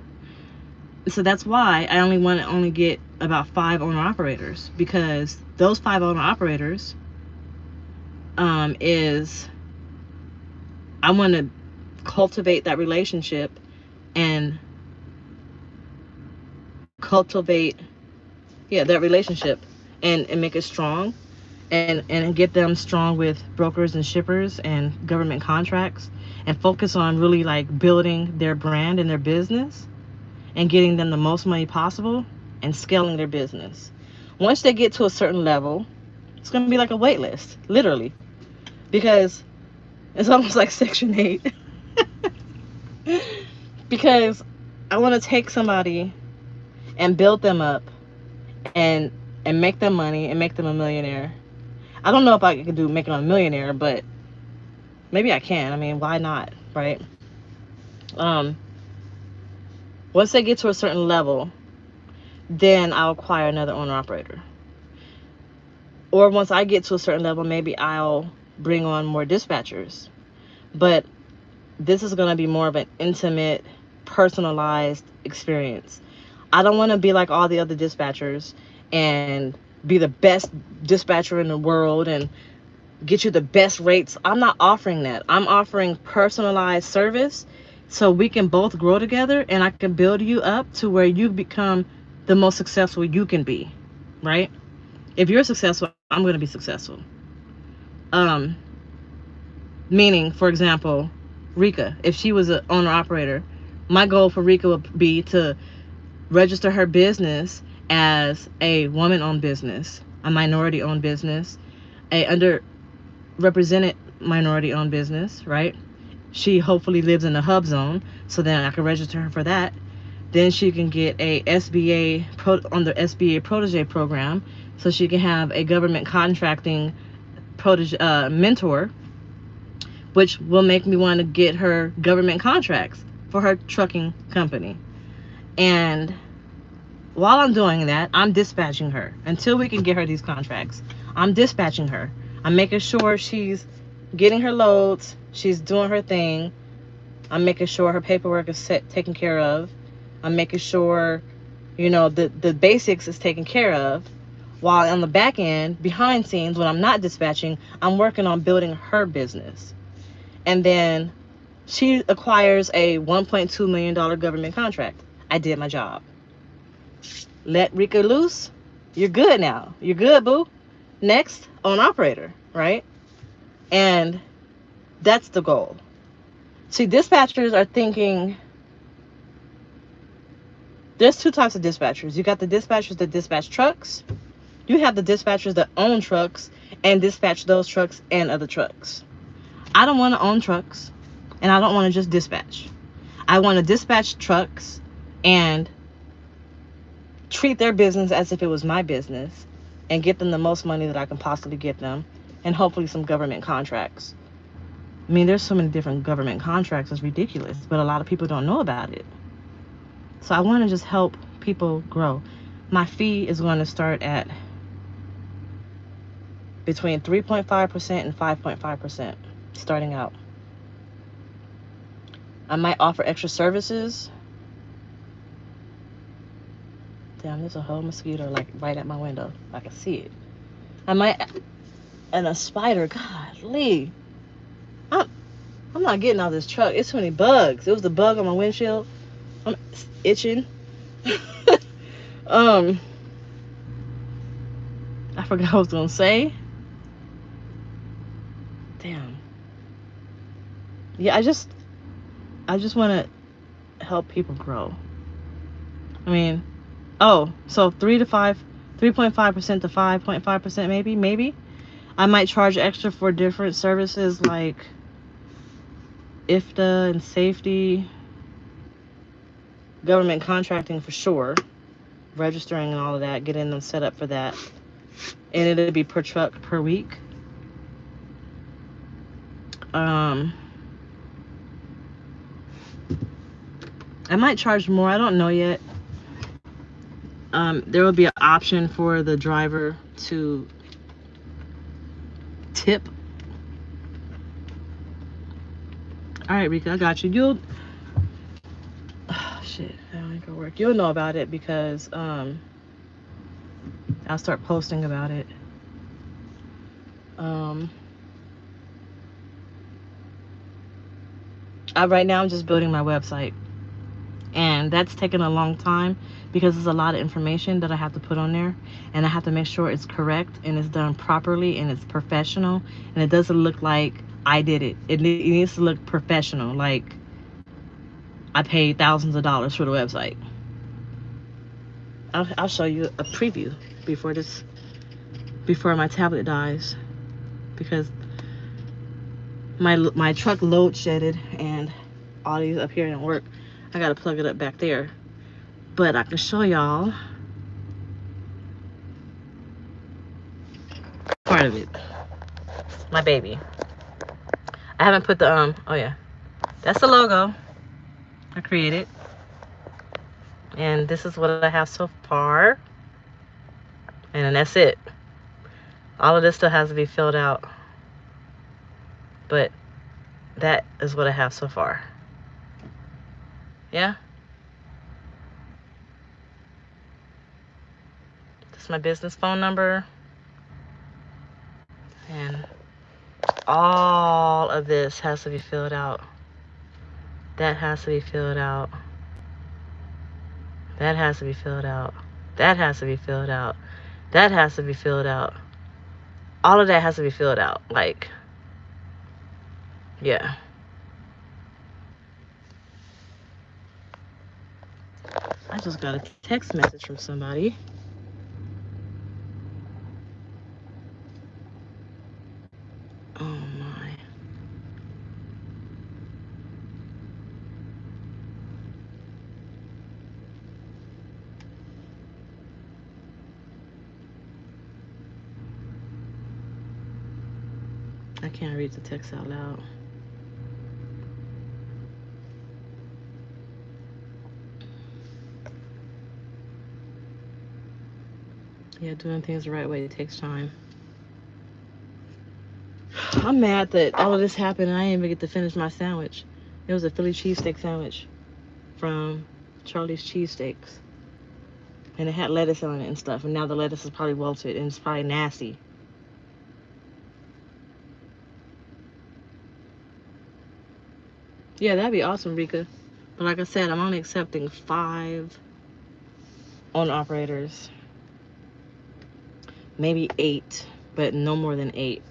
Speaker 1: So that's why I only want to only get about 5 owner operators, because those 5 owner operators is, I want to cultivate that relationship and that relationship and make it strong and get them strong with brokers and shippers and government contracts, and focus on really building their brand and their business and getting them the most money possible and scaling their business. Once they get to a certain level, it's going to be like a wait list, literally, because it's almost like Section 8. Because I want to take somebody and build them up and make them money and make them a millionaire. I don't know if I can make them a millionaire, but maybe I can. I mean, why not, right? Once they get to a certain level, then I'll acquire another owner operator. Or once I get to a certain level, maybe I'll bring on more dispatchers. But this is going to be more of an intimate, personalized experience. I don't want to be like all the other dispatchers and be the best dispatcher in the world and get you the best rates. I'm not offering that. I'm offering personalized service so we can both grow together and I can build you up to where you become the most successful you can be, right? If you're successful, I'm going to be successful. Um, Meaning, for example, Rika, if she was an owner operator, my goal for Rika would be to register her business as a woman-owned business, a minority-owned business, a underrepresented minority-owned business, right? She hopefully lives in the hub zone, so then I can register her for that. Then she can get a SBA on the SBA protege program, so she can have a government contracting mentor, which will make me want to get her government contracts for her trucking company. And while I'm doing that, I'm dispatching her until we can get her these contracts. I'm dispatching her. I'm making sure she's getting her loads, she's doing her thing. I'm making sure her paperwork is taken care of. I'm making sure, the basics is taken care of. While on the back end, behind scenes, when I'm not dispatching, I'm working on building her business. And then she acquires a $1.2 million government contract. I did my job. Let Rika loose. You're good now. You're good, boo. Next, own operator, right? And that's the goal. See, dispatchers are thinking, there's two types of dispatchers. You got the dispatchers that dispatch trucks. You have the dispatchers that own trucks and dispatch those trucks and other trucks. I don't want to own trucks, and I don't want to just dispatch. I want to dispatch trucks and treat their business as if it was my business and get them the most money that I can possibly get them, and hopefully some government contracts. I mean, there's so many different government contracts, it's ridiculous, but a lot of people don't know about it. So I want to just help people grow. My fee is going to start at between 3.5% and 5.5% starting out. I might offer extra services. Damn, there's a whole mosquito like right at my window. I can see it. I might, and a spider. Golly, I'm not getting out of this truck. It's too many bugs. It was the bug on my windshield. I'm itching. I forgot what I was gonna say. Damn. Yeah, I just want to help people grow. I mean, so 3.5% to 5.5% maybe. I might charge extra for different services like IFTA and safety, government contracting for sure, registering and all of that, getting them set up for that. And it'll be per truck per week. I might charge more. I don't know yet. There will be an option for the driver to tip. All right, Rika, I got you. Shit, that ain't gonna work. You'll know about it because I'll start posting about it. Right now I'm just building my website, and that's taken a long time because there's a lot of information that I have to put on there, and I have to make sure it's correct and it's done properly and it's professional, and it doesn't look like I did it. It needs to look professional, like I paid thousands of dollars for the website. I'll show you a preview before my tablet dies, because my truck load shedded and all these up here didn't work. I gotta plug it up back there, but I can show y'all part of it. My baby. I haven't put the oh yeah, that's the logo I created, and this is what I have so far, and then that's it. All of this still has to be filled out, but that is what I have so far. Yeah, That's my business phone number. And all of this has to be filled out. That has to be filled out. That has to be filled out. That has to be filled out. That has to be filled out. All of that has to be filled out. Like, yeah. I just got a text message from somebody. Oh my. I can't read the text out loud. Yeah, doing things the right way takes time. I'm mad that all of this happened and I didn't even get to finish my sandwich. It was a Philly cheesesteak sandwich from Charlie's Cheesesteaks. And it had lettuce on it and stuff. And now the lettuce is probably wilted and it's probably nasty. Yeah, that'd be awesome, Rika. But like I said, I'm only accepting 5 owner operators. Maybe 8, but no more than 8.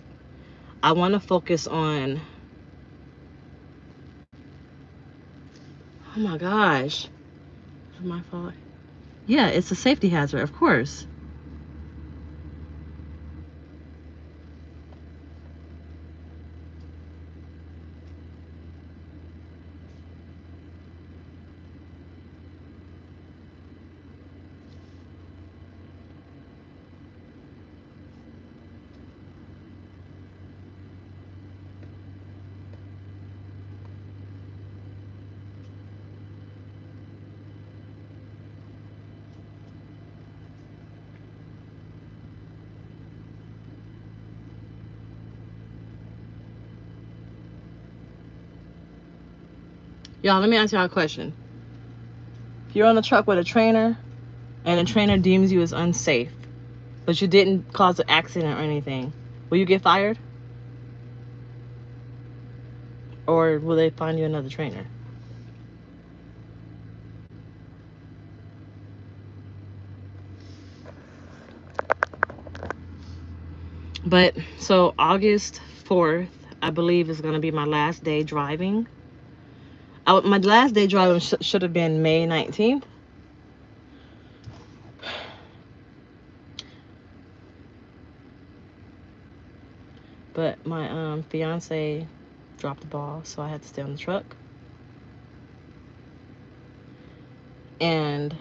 Speaker 1: I want to focus on... Oh my gosh. Is it my fault? Yeah, it's a safety hazard, of course. Y'all, let me ask y'all a question. If you're on a truck with a trainer and a trainer deems you as unsafe, but you didn't cause an accident or anything, will you get fired? Or will they find you another trainer? But so August 4th, I believe, is going to be my last day driving. My last day driving should have been May 19th. But my fiance dropped the ball, so I had to stay on the truck. And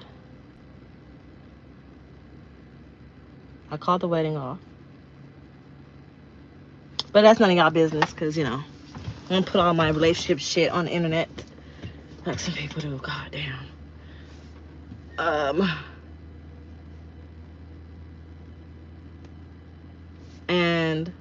Speaker 1: I called the wedding off. But that's none of y'all business, because, you know, I don't put all my relationship shit on the internet like some people do. God damn. And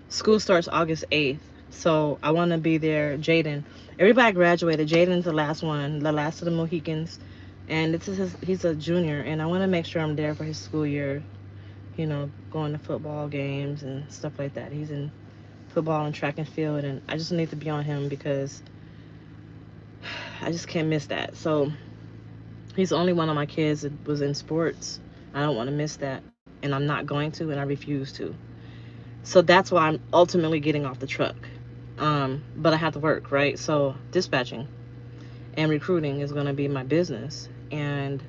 Speaker 1: school starts August 8th. So I want to be there. Jaden. Everybody graduated. Jaden's the last one, the last of the Mohicans. And he's a junior. And I want to make sure I'm there for his school year. You know, going to football games and stuff like that. He's in football and track and field. And I just need to be on him because I just can't miss that. So he's the only one of my kids that was in sports. I don't want to miss that. And I'm not going to, and I refuse to. So that's why I'm ultimately getting off the truck. But I have to work, right? So dispatching and recruiting is going to be my business. And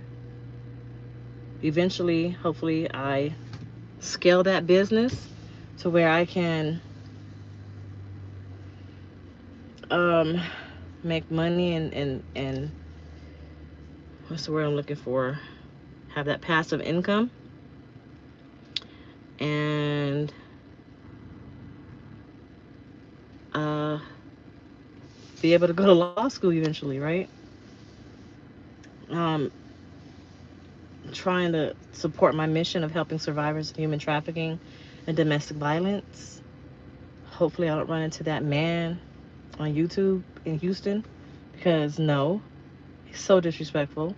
Speaker 1: eventually, hopefully, I scale that business to where I can make money and what's the word I'm looking for? Have that passive income. And be able to go to law school eventually, right? Trying to support my mission of helping survivors of human trafficking and domestic violence. Hopefully I don't run into that man on YouTube in Houston, because no, he's so disrespectful.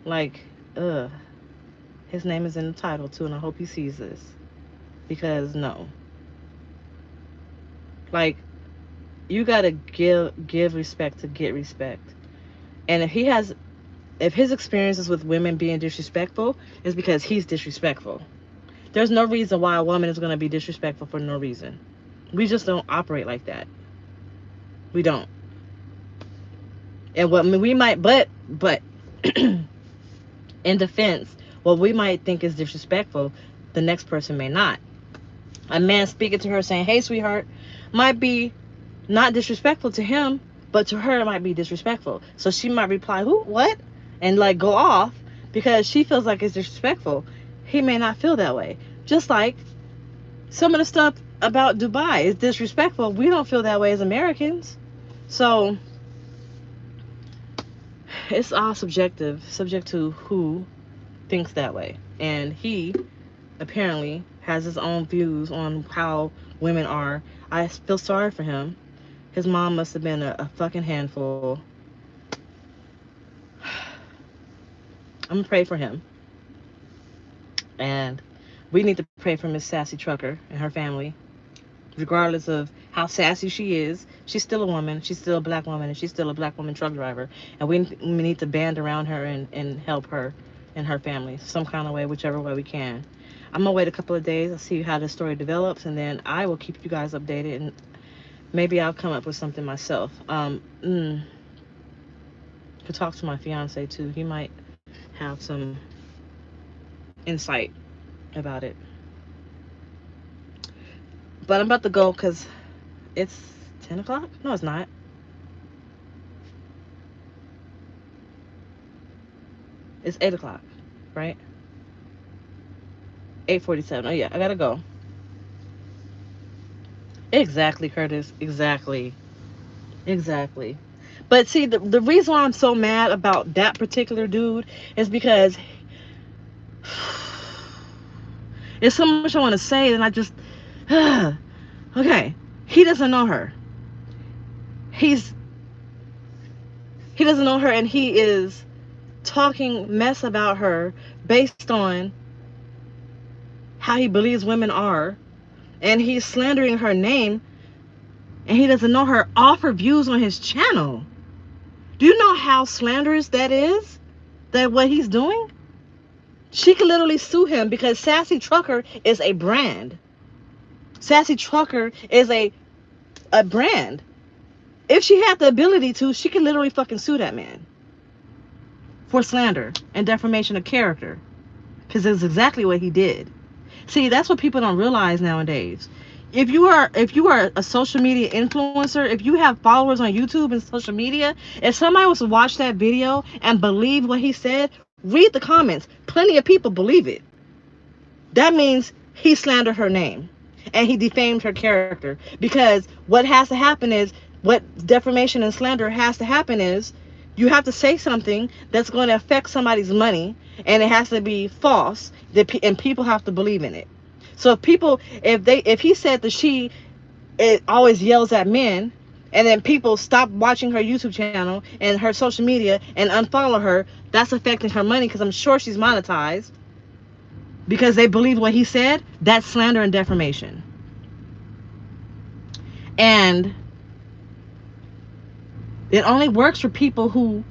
Speaker 1: Like, ugh. His name is in the title too, and I hope he sees this. Because no. Like, you gotta give respect to get respect. And if his experiences with women being disrespectful is because he's disrespectful. There's no reason why a woman is gonna be disrespectful for no reason. We just don't operate like that. We don't. And what we might, but in defense, what we might think is disrespectful, the next person may not. A man speaking to her saying, "Hey, sweetheart," might be not disrespectful to him, but to her it might be disrespectful. So she might reply, "Who? What?" and like go off because she feels like it's disrespectful. He may not feel that way. Just like some of the stuff about Dubai is disrespectful. We don't feel that way as Americans. So it's all subjective, subject to who thinks that way. And he apparently has his own views on how women are. I feel sorry for him. His mom must have been a fucking handful. I'm gonna pray for him. And we need to pray for Miss Sassy Trucker and her family. Regardless of how sassy she is, she's still a woman. She's still a black woman, and she's still a black woman truck driver. And we need to band around her and help her and her family some kind of way, whichever way we can. I'm gonna wait a couple of days. I'll see how the story develops, and then I will keep you guys updated, and maybe I'll come up with something myself. Could talk to my fiance too. He might have some insight about it. But I'm about to go because it's 10 o'clock. No, it's not. It's 8 o'clock, right? 8:47. Oh yeah, I gotta go. Exactly, Curtis. Exactly. Exactly. But see, the reason why I'm so mad about that particular dude is because there's so much I want to say, and I just okay. He doesn't know her. He's he doesn't know her, and he is talking mess about her based on how he believes women are, and he's slandering her name, and he doesn't know her off her views on his channel. Do you know how slanderous that is? That what he's doing? She could literally sue him because Sassy Trucker is a brand. Sassy Trucker is a brand. If she had the ability to, she could literally fucking sue that man for slander and defamation of character, because it's exactly what he did. See, that's what people don't realize nowadays. If you are a social media influencer, if you have followers on YouTube and social media, if somebody was to watch that video and believe what he said, read the comments. Plenty of people believe it. That means he slandered her name and he defamed her character. Because what has to happen is, what defamation and slander has to happen is, you have to say something that's going to affect somebody's money, and it has to be false, and people have to believe in it. So if he said that she always yells at men, and then people stop watching her YouTube channel and her social media and unfollow her, that's affecting her money, because I'm sure she's monetized because they believe what he said. That's slander and defamation. And it only works for people who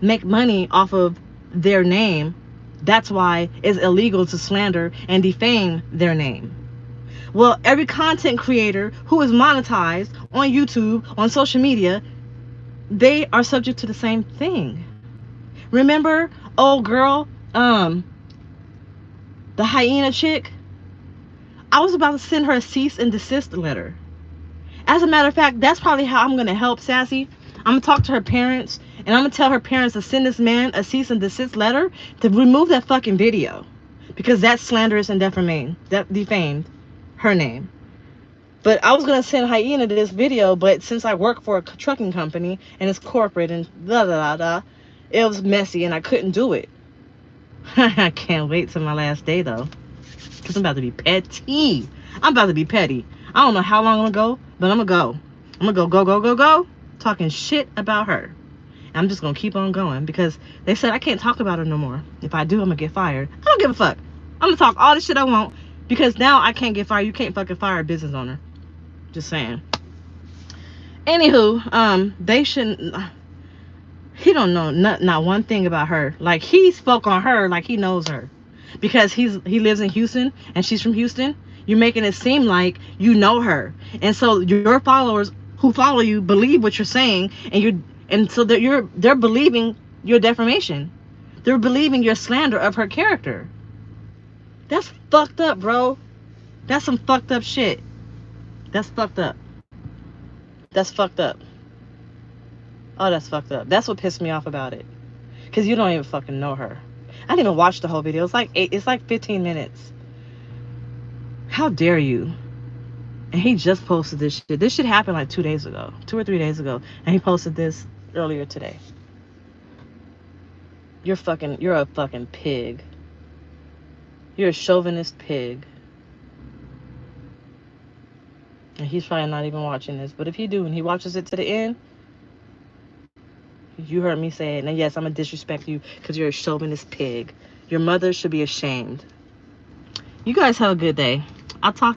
Speaker 1: make money off of their name. That's why it's illegal to slander and defame their name. Well, every content creator who is monetized on YouTube, on social media, they are subject to the same thing. Remember, old girl, the hyena chick? I was about to send her a cease and desist letter. As a matter of fact, that's probably how I'm going to help Sassy. I'm going to talk to her parents, and I'm going to tell her parents to send this man a cease and desist letter to remove that fucking video, because that's slanderous and defamed her name. But I was going to send Hyena this video, but since I work for a trucking company and it's corporate and blah, blah, blah, blah, it was messy and I couldn't do it. I can't wait till my last day, though, because I'm about to be petty. I'm about to be petty. I don't know how long I'm going to go, but I'm going to go. I'm going to go, talking shit about her. And I'm just gonna keep on going because they said I can't talk about her no more. If I do, I'm gonna get fired. I don't give a fuck. I'm gonna talk all the shit I want because now I can't get fired. You can't fucking fire a business owner. Just saying. Anywho, they shouldn't. He don't know not one thing about her. Like, he spoke on her like he knows her because he lives in Houston and she's from Houston. You're making it seem like you know her, and so your followers who follow you believe what you're saying, and so that they're believing your defamation. They're believing your slander of her character. That's fucked up, bro. That's some fucked up shit. That's fucked up. That's fucked up. Oh, that's fucked up. That's what pissed me off about it. Because you don't even fucking know her. I didn't even watch the whole video. It's like 15 minutes. How dare you? And he just posted this shit. This shit happened like 2 days ago. 2 or 3 days ago. And he posted this earlier today. You're a fucking pig. You're a chauvinist pig. And he's probably not even watching this. But if he do and he watches it to the end, you heard me say it. And yes, I'm going to disrespect you because you're a chauvinist pig. Your mother should be ashamed. You guys have a good day. I'll talk